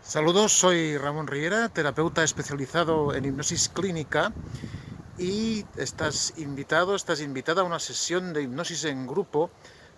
Saludos, soy Ramón Riera, terapeuta especializado en hipnosis clínica y estás invitada a una sesión de hipnosis en grupo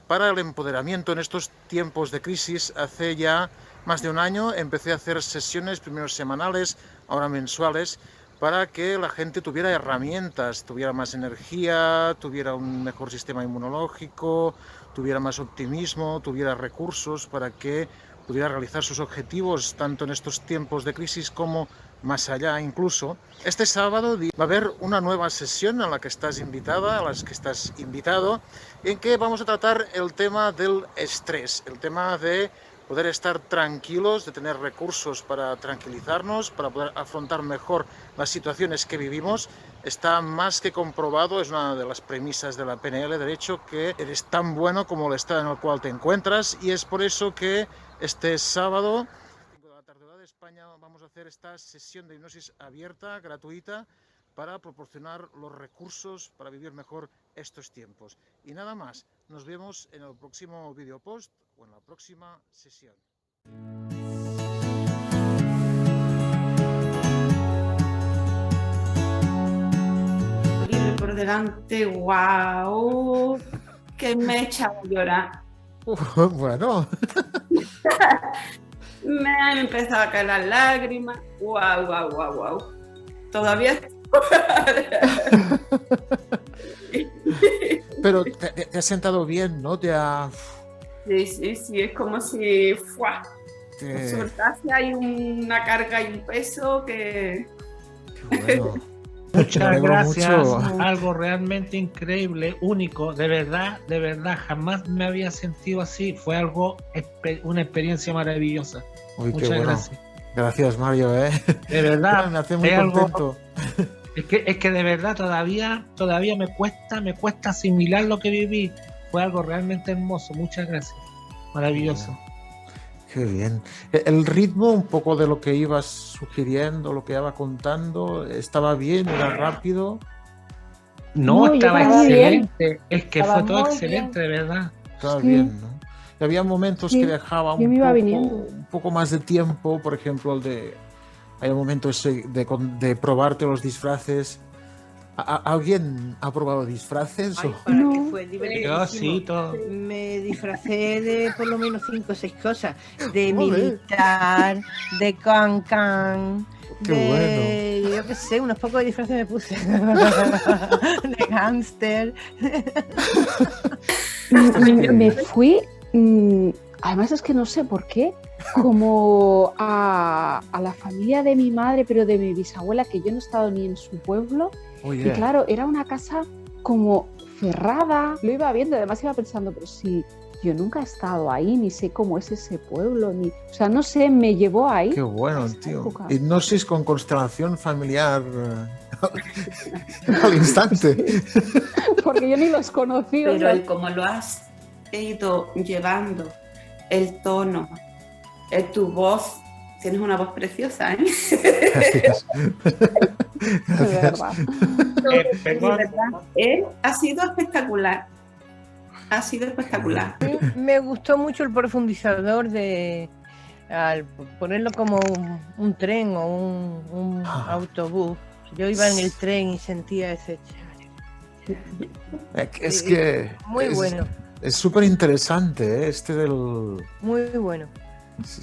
para el empoderamiento en estos tiempos de crisis. Hace ya más de un año empecé a hacer sesiones, primero semanales, ahora mensuales, para que la gente tuviera herramientas, tuviera más energía, tuviera un mejor sistema inmunológico, tuviera más optimismo, tuviera recursos para que pudiera realizar sus objetivos tanto en estos tiempos de crisis como más allá incluso. Este sábado va a haber una nueva sesión a la que estás invitada, a las que estás invitado, en que vamos a tratar el tema del estrés, el tema de poder estar tranquilos, de tener recursos para tranquilizarnos, para poder afrontar mejor las situaciones que vivimos. Está más que comprobado, es una de las premisas de la PNL, de hecho, que eres tan bueno como el estado en el cual te encuentras, y es por eso que este sábado, 5 de la tarde hora de España, vamos a hacer esta sesión de hipnosis abierta, gratuita, para proporcionar los recursos para vivir mejor estos tiempos. Y nada más, nos vemos en el próximo video post o en la próxima sesión. Por delante, wow, que me he echado a llorar. Bueno. Me han empezado a caer las lágrimas. Wow. Todavía. Pero te has sentado bien, ¿no? Sí, es como si soltase ahí una carga y un peso que. Qué bueno. Muchas gracias, algo realmente increíble, único, de verdad, jamás me había sentido así, fue una experiencia maravillosa. Uy, muchas bueno. gracias. Gracias, Mario, De verdad, me hace muy contento. Es que de verdad todavía me cuesta asimilar lo que viví, fue algo realmente hermoso, muchas gracias, maravilloso. Qué bien. El ritmo, un poco de lo que ibas sugiriendo, lo que iba contando, ¿estaba bien? ¿Era rápido? No, estaba excelente. Bien. Es que estaba fue todo excelente, bien. De verdad. Estaba bien, ¿no? Y había momentos que dejaba un poco más de tiempo, por ejemplo, hay momentos de probarte los disfraces. ¿Alguien ha probado disfraces? Ay, para que fue divertido. Yo sí, todo. Me disfracé de por lo menos 5 o 6 cosas. De militar, de can. Bueno. Yo qué sé, unos pocos de disfraces me puse. De gángster. Me fui, además es que no sé por qué, como a la familia de mi madre, pero de mi bisabuela, que yo no he estado ni en su pueblo. Y claro, era una casa como cerrada. Lo iba viendo, además iba pensando, pero si yo nunca he estado ahí, ni sé cómo es ese pueblo, o sea, no sé, me llevó ahí. Qué bueno, tío. Época. Hipnosis con constelación familiar al instante. Porque yo ni los conocí. Pero como lo has ido llevando, el tono, tu voz, tienes una voz preciosa, ¿eh? Gracias. Gracias. De verdad, él ha sido espectacular. Ha sido espectacular. Me gustó mucho el profundizador al ponerlo como un tren o un autobús. Yo iba en el tren y sentía ese. Es que muy bueno. Es súper interesante, este del. Muy bueno.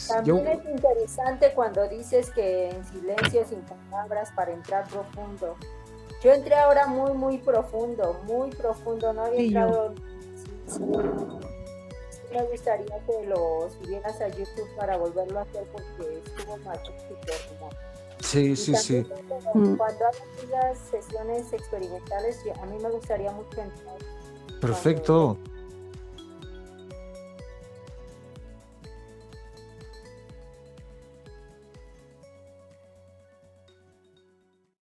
También es interesante cuando dices que en silencio, sin palabras, para entrar profundo. Yo entré ahora muy profundo, no había entrado. Sí. Me gustaría que lo subieras a YouTube para volverlo a hacer porque estuvo magnífico. Sí. Cuando hagas las sesiones experimentales, a mí me gustaría mucho entrar. Perfecto.